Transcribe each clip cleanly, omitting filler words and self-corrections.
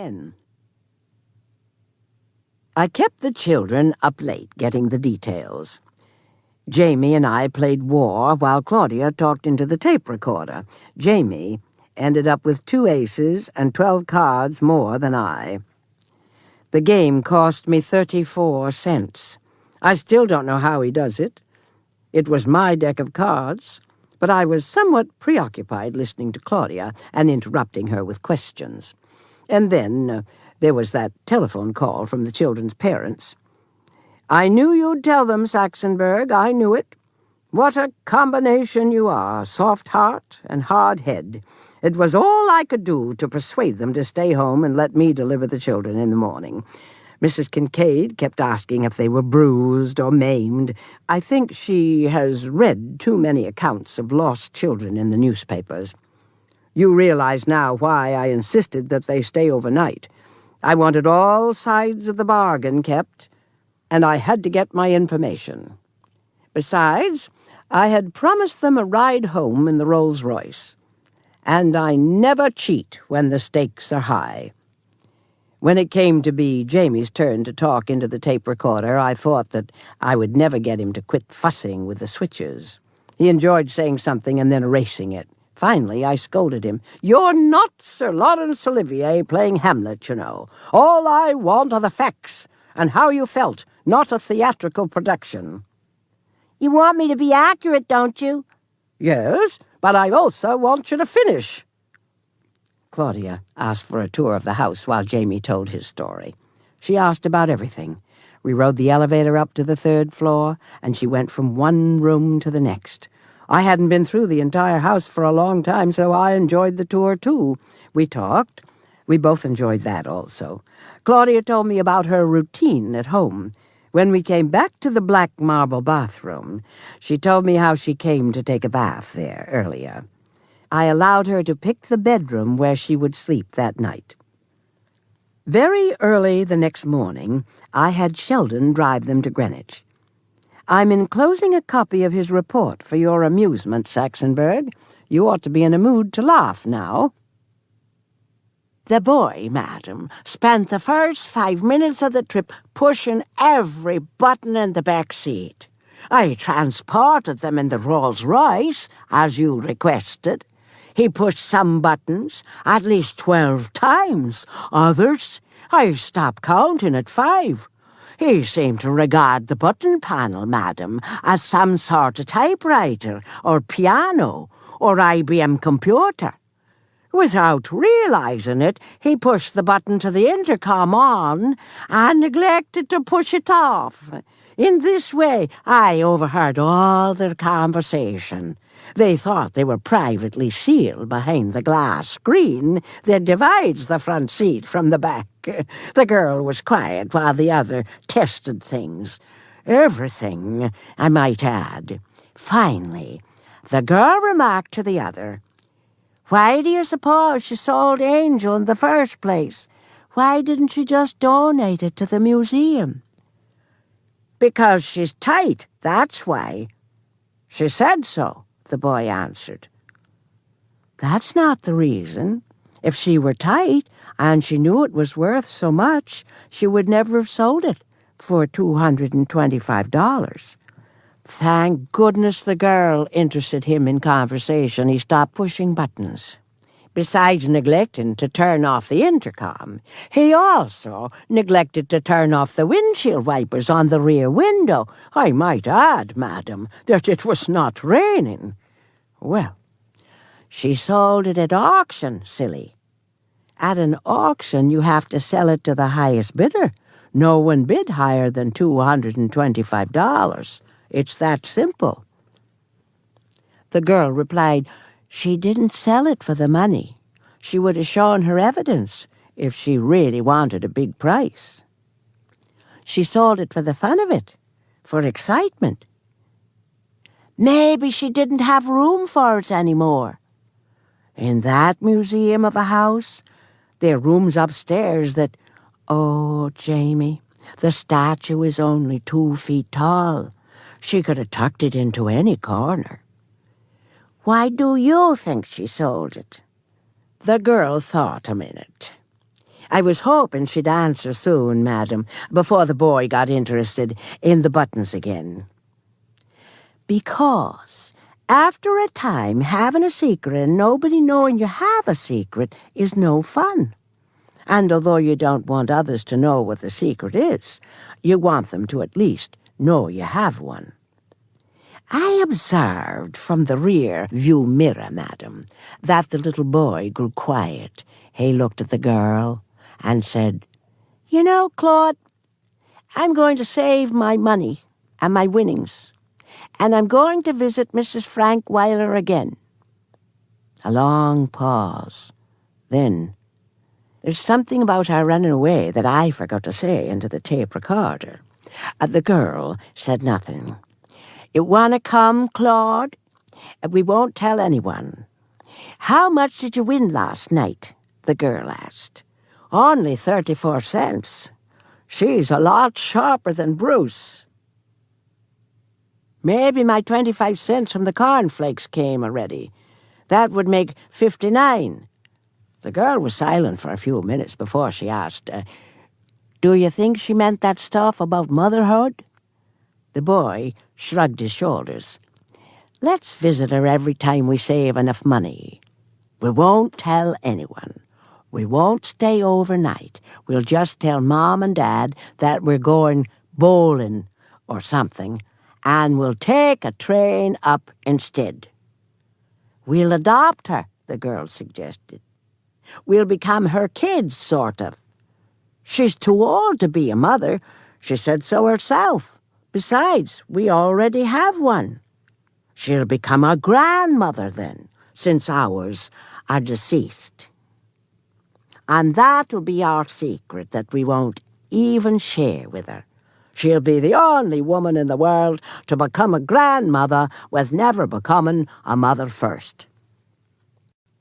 10. I kept the children up late getting the details. Jamie and I played war while Claudia talked into the tape recorder. Jamie ended up with 2 aces and 12 cards more than I. The game cost me 34 cents. I still don't know how he does it. It was my deck of cards, but I was somewhat preoccupied listening to Claudia and interrupting her with questions. And then there was that telephone call from the children's parents. "I knew you'd tell them, Saxenberg, I knew it. What a combination you are, soft heart and hard head. It was all I could do to persuade them to stay home and let me deliver the children in the morning. Mrs. Kincaid kept asking if they were bruised or maimed. I think she has read too many accounts of lost children in the newspapers. You realize now why I insisted that they stay overnight. I wanted all sides of the bargain kept, and I had to get my information. Besides, I had promised them a ride home in the Rolls-Royce, and I never cheat when the stakes are high." When it came to be Jamie's turn to talk into the tape recorder, I thought that I would never get him to quit fussing with the switches. He enjoyed saying something and then erasing it. Finally, I scolded him. "You're not Sir Laurence Olivier playing Hamlet, you know. All I want are the facts and how you felt, not a theatrical production." "You want me to be accurate, don't you?" "Yes, but I also want you to finish." Claudia asked for a tour of the house while Jamie told his story. She asked about everything. We rode the elevator up to the 3rd floor, and she went from one room to the next. I hadn't been through the entire house for a long time, so I enjoyed the tour, too. We talked. We both enjoyed that also. Claudia told me about her routine at home. When we came back to the black marble bathroom, she told me how she came to take a bath there earlier. I allowed her to pick the bedroom where she would sleep that night. Very early the next morning, I had Sheldon drive them to Greenwich. I'm enclosing a copy of his report for your amusement, Saxenberg. You ought to be in a mood to laugh now. "The boy, madam, spent the first 5 minutes of the trip pushing every button in the back seat. I transported them in the Rolls-Royce, as you requested. He pushed some buttons at least 12 times. Others, I stopped counting at 5. He seemed to regard the button panel, madam, as some sort of typewriter or piano or IBM computer. Without realizing it, he pushed the button to the intercom on and neglected to push it off. In this way, I overheard all their conversation. They thought they were privately sealed behind the glass screen that divides the front seat from the back. The girl was quiet while the other tested things. Everything, I might add. Finally, the girl remarked to the other, 'Why do you suppose she sold Angel in the first place? Why didn't she just donate it to the museum?' 'Because she's tight, that's why.' 'She said so,' the boy answered. "'That's not the reason. If she were tight and she knew it was worth so much, she would never have sold it for $225. Thank goodness the girl interested him in conversation. He stopped pushing buttons. Besides neglecting to turn off the intercom, he also neglected to turn off the windshield wipers on the rear window. I might add, madam, that it was not raining. Well, she sold it at auction, silly. At an auction, you have to sell it to the highest bidder. No one bid higher than $225. It's that simple." The girl replied, "She didn't sell it for the money. She would have shown her evidence if she really wanted a big price. She sold it for the fun of it, for excitement. Maybe she didn't have room for it anymore. In that museum of a house, there are rooms upstairs that, oh, Jamie, the statue is only 2 feet tall. She could have tucked it into any corner." "Why do you think she sold it?" The girl thought a minute. I was hoping she'd answer soon, madam, before the boy got interested in the buttons again. Because after a time, having a secret and nobody knowing you have a secret is no fun. And although you don't want others to know what the secret is, you want them to at least know you have one. I observed from the rear view mirror, madam, that the little boy grew quiet. He looked at the girl and said, "You know, Claude, I'm going to save my money and my winnings, and I'm going to visit Mrs. Frank Weiler again." A long pause. Then, "There's something about our running away that I forgot to say into the tape recorder." The girl said nothing. "You want to come, Claude? We won't tell anyone." "How much did you win last night?" the girl asked. "Only 34 cents. She's a lot sharper than Bruce." "Maybe my 25 cents from the cornflakes came already. That would make 59. The girl was silent for a few minutes before she asked, "Do you think she meant that stuff about motherhood?" The boy shrugged his shoulders. "Let's visit her every time we save enough money. We won't tell anyone. We won't stay overnight. We'll just tell Mom and Dad that we're going bowling or something, and we'll take a train up instead." "We'll adopt her," the girl suggested. "We'll become her kids, sort of. She's too old to be a mother. She said so herself. Besides, we already have one. She'll become our grandmother then, since ours are deceased. And that'll be our secret that we won't even share with her. She'll be the only woman in the world to become a grandmother with never becoming a mother first."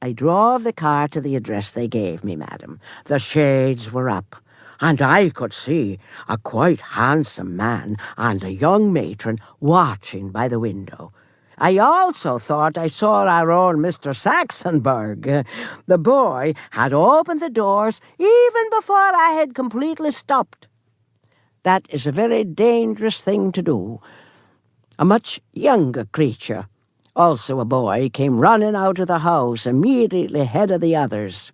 I drove the car to the address they gave me, madam. The shades were up, and I could see a quite handsome man and a young matron watching by the window. I also thought I saw our own Mr. Saxonburg. The boy had opened the doors even before I had completely stopped. That is a very dangerous thing to do. A much younger creature, also a boy, came running out of the house immediately ahead of the others.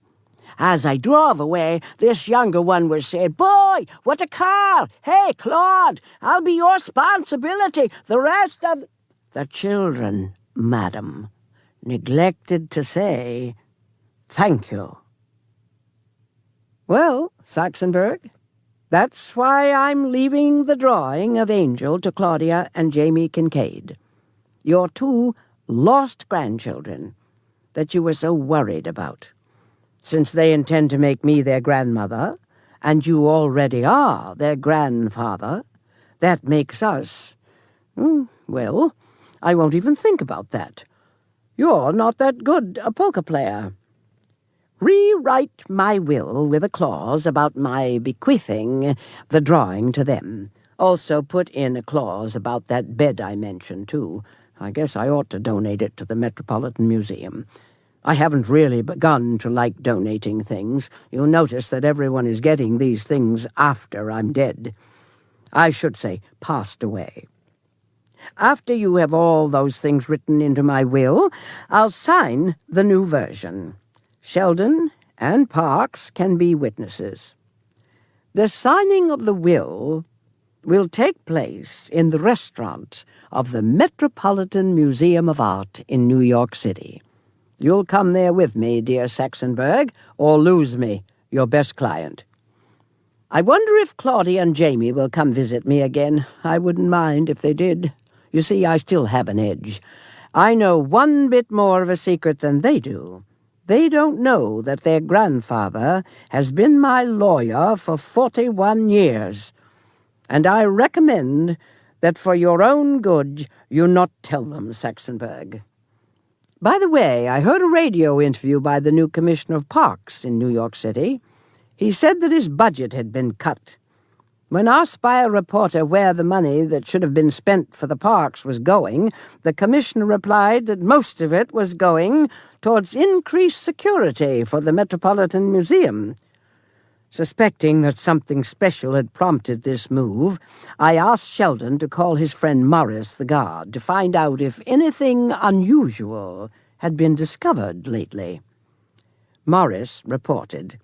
As I drove away, this younger one was saying, "Boy, what a car! Hey, Claude, I'll be your responsibility. The rest of..." The children, madam, neglected to say, "Thank you." Well, Saxonburg, that's why I'm leaving the drawing of Angel to Claudia and Jamie Kincaid, your 2 lost grandchildren that you were so worried about. Since they intend to make me their grandmother, and you already are their grandfather, that makes us, well, I won't even think about that. You're not that good a poker player. Rewrite my will with a clause about my bequeathing the drawing to them. Also put in a clause about that bed I mentioned, too. I guess I ought to donate it to the Metropolitan Museum. I haven't really begun to like donating things. You'll notice that everyone is getting these things after I'm dead. I should say, passed away. After you have all those things written into my will, I'll sign the new version. Sheldon and Parks can be witnesses. The signing of the will take place in the restaurant of the Metropolitan Museum of Art in New York City. You'll come there with me, dear Saxonburg, or lose me, your best client. I wonder if Claudia and Jamie will come visit me again. I wouldn't mind if they did. You see, I still have an edge. I know one bit more of a secret than they do. They don't know that their grandfather has been my lawyer for 41 years. And I recommend that for your own good you not tell them, Saxonburg. By the way, I heard a radio interview by the new Commissioner of Parks in New York City. He said that his budget had been cut. When asked by a reporter where the money that should have been spent for the parks was going, the commissioner replied that most of it was going towards increased security for the Metropolitan Museum. Suspecting that something special had prompted this move, I asked Sheldon to call his friend Morris the guard to find out if anything unusual had been discovered lately. Morris reported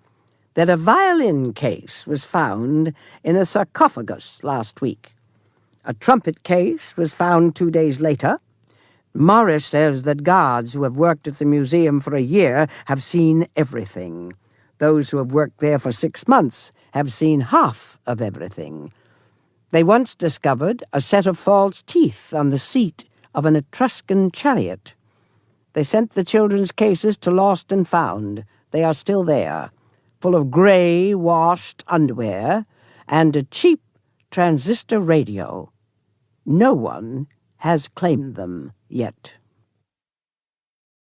that a violin case was found in a sarcophagus last week. A trumpet case was found 2 days later. Morris says that guards who have worked at the museum for a year have seen everything. Those who have worked there for 6 months have seen half of everything. They once discovered a set of false teeth on the seat of an Etruscan chariot. They sent the children's cases to Lost and Found. They are still there, full of grey, washed underwear and a cheap transistor radio. No one has claimed them yet.